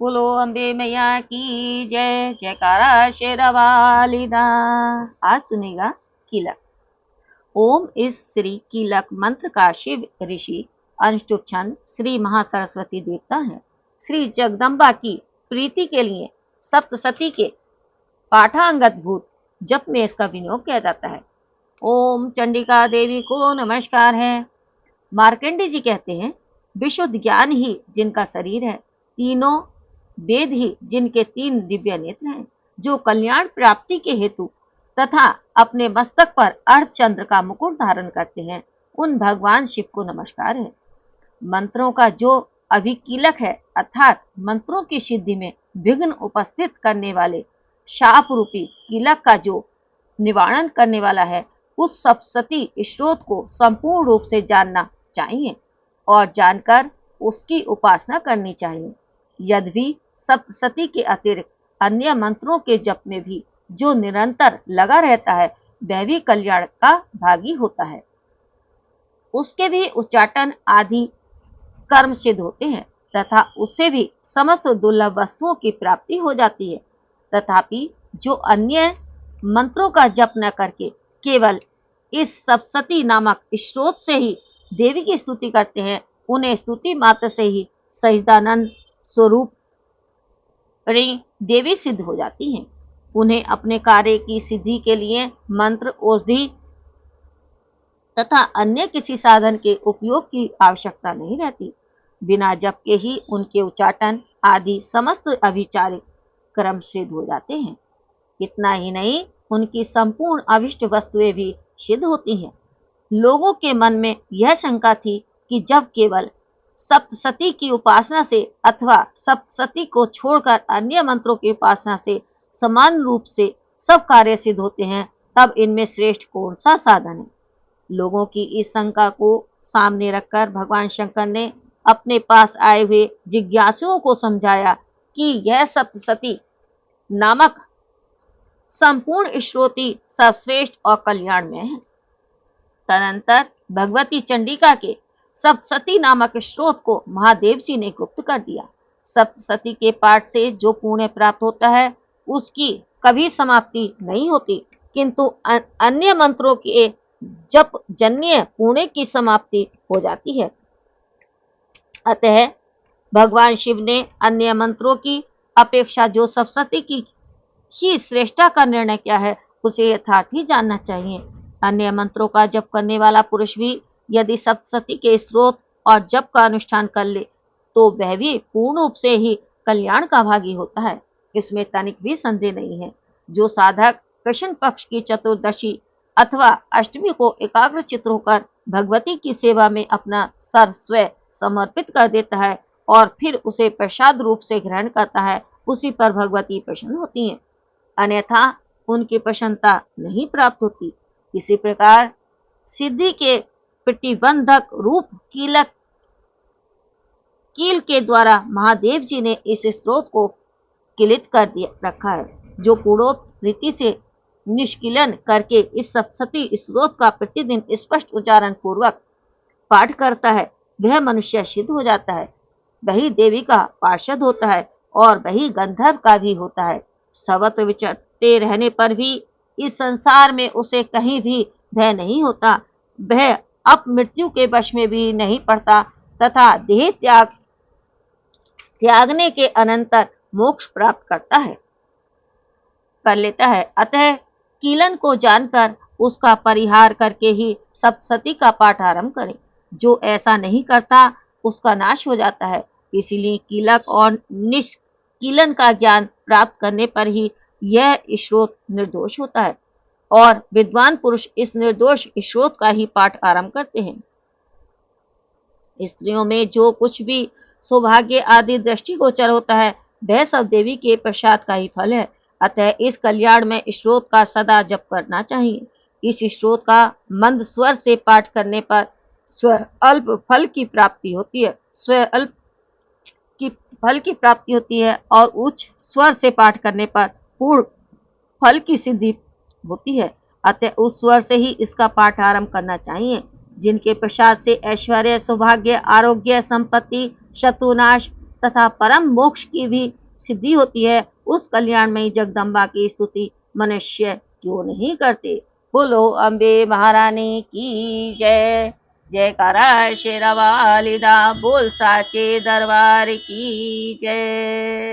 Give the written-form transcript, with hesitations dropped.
बोलो अम्बे मैया की जय, जयकारा शेरावाली दा। आज सुनेगा कीलक। ओम इस श्री कीलक मंत्र का शिव ऋषि अनुष्टुप छंद श्री महासरस्वती देवता है। श्री जगदम्बा की प्रीति के लिए सप्तशती के पाठांगत भूत जप में इसका विनियोग किया जाता है। ओम चंडिका देवी को नमस्कार है। मार्कंडे जी कहते हैं, विशुद्ध ज्ञान ही जिनका शरीर है, तीनों वेद ही जिनके 3 दिव्य नेत्र हैं, जो कल्याण प्राप्ति के हेतु तथा अपने मस्तक पर अर्धचंद्र का मुकुट धारण करते हैं, उन भगवान शिव को नमस्कार है। मंत्रों का जो अभिकीलक है, अर्थात मंत्रों की सिद्धि में विघ्न उपस्थित करने वाले शाप रूपी कीलक का जो निवारण करने वाला है, उस सप्तशती स्रोत को संपूर्ण रूप से जानना चाहिए और जानकर उसकी उपासना करनी चाहिए। यद्यपि सप्तशती के अतिरिक्त अन्य मंत्रों के जप में भी जो निरंतर लगा रहता है, वह भी कल्याण का भागी होता है। उसके भी उच्चाटन आदि कर्म सिद्ध होते हैं तथा उससे भी समस्त दुर्लभ वस्तुओं की प्राप्ति हो जाती है। तथापि जो अन्य मंत्रों का जप न करके केवल इस सप्तशती नामक स्रोत से ही देवी की स्तुति करते हैं, उन्हें स्तुति मात्र से ही सच्चिदानंद स्वरूप देवी सिद्ध हो जाती हैं। उन्हें अपने कार्य की सिद्धि के लिए मंत्र, औषधि तथा अन्य किसी साधन के उपयोग की आवश्यकता नहीं रहती। बिना जप के ही उनके उच्चाटन आदि समस्त अभिचारिक क्रम सिद्ध हो जाते हैं। इतना ही नहीं, उनकी संपूर्ण अभिष्ट वस्तुएं भी सिद्ध होती हैं। लोगों के मन में यह शंका थी कि जब केवल सप्तशती की उपासना से अथवा सप्तशती को छोड़कर अन्य मंत्रों की उपासना से समान रूप से सब कार्य सिद्ध होते हैं, तब इनमें श्रेष्ठ कौन सा साधन है। लोगों की इस शंका को सामने रखकर भगवान शंकर ने अपने पास आए हुए जिज्ञासुओं को समझाया कि यह सप्तशती नामक संपूर्ण स्रोती सर्वश्रेष्ठ और कल्याणमय है। तदनंतर भगवती चंडिका के सप्तशती नामक स्रोत को महादेव जी ने गुप्त कर दिया। सप्तशती के पाठ से जो पुण्य प्राप्त होता है, उसकी कभी समाप्ति नहीं होती, किंतु अन्य मंत्रों के जप जन्य पुण्य की समाप्ति हो जाती है। अतः भगवान शिव ने अन्य मंत्रों की अपेक्षा जो सप्तशती की ही श्रेष्ठता का निर्णय किया है, उसे यथार्थ ही जानना चाहिए। अन्य मंत्रों का जप करने वाला पुरुष भी यदि सप्तशती के स्रोत और जप का अनुष्ठान कर ले, तो वह भी पूर्ण रूप से ही कल्याण का भागी होता है। इसमें तनिक भी संदेह नहीं है। जो साधक कृष्ण पक्ष की चतुर्दशी अथवा अष्टमी को एकाग्र चित्त होकर भगवती की सेवा में अपना सर्वस्व समर्पित कर देता है और फिर उसे प्रसाद रूप से ग्रहण करता है, उसी पर भगवती प्रसन्न होती हैं, अन्यथा उनकी प्रसन्नता नहीं प्राप्त होती। इसी प्रकार सिद्धि के प्रतिबंधक रूप कील के द्वारा महादेव जी ने इस स्रोत को किलित कर दिया रखा है। जो पूर्वोक्त रीति से निष्किलन करके इस सप्तशती स्रोत का प्रतिदिन स्पष्ट उच्चारण पूर्वक पाठ करता है, वह मनुष्य सिद्ध हो जाता है। वही देवी का पार्षद होता है और वही गंधर्व का भी होता है। सर्वत्र विचरते रहने पर भी इस संसार में उसे कहीं भी भय नहीं होता। वह अब मृत्यु के वश में भी नहीं पड़ता तथा देह त्यागने के अनंतर मोक्ष प्राप्त कर लेता है। अतः कीलन को जानकर उसका परिहार करके ही सप्तशती का पाठ आरंभ करें। जो ऐसा नहीं करता, उसका नाश हो जाता है। इसीलिए कीलक और निष्कीलन का ज्ञान प्राप्त करने पर ही यह स्रोत निर्दोष होता है और विद्वान पुरुष इस निर्दोष स्रोत का ही पाठ आरंभ करते हैं। स्त्रियों में जो कुछ भी सौभाग्य आदि दृष्टिगोचर होता है, वह सब देवी के प्रसाद का ही फल है। अतः इस कल्याण में स्रोत का सदा जप करना चाहिए। इस स्रोत का मंद स्वर से पाठ करने पर स्वर अल्प फल की प्राप्ति होती है, और उच्च स्वर से पाठ करने पर पूर्ण फल की सिद्धि होती है। अतः उस स्वर से ही इसका पाठ आरंभ करना चाहिए। जिनके प्रसाद से ऐश्वर्य, सौभाग्य, आरोग्य, संपत्ति, शत्रुनाश तथा परम मोक्ष की भी सिद्धि होती है, उस कल्याणमयी जगदम्बा की स्तुति मनुष्य क्यों नहीं करते। बोलो अम्बे महारानी की जय। जयकारा शेरा वाली दा, बोल साचे दरबार की जय।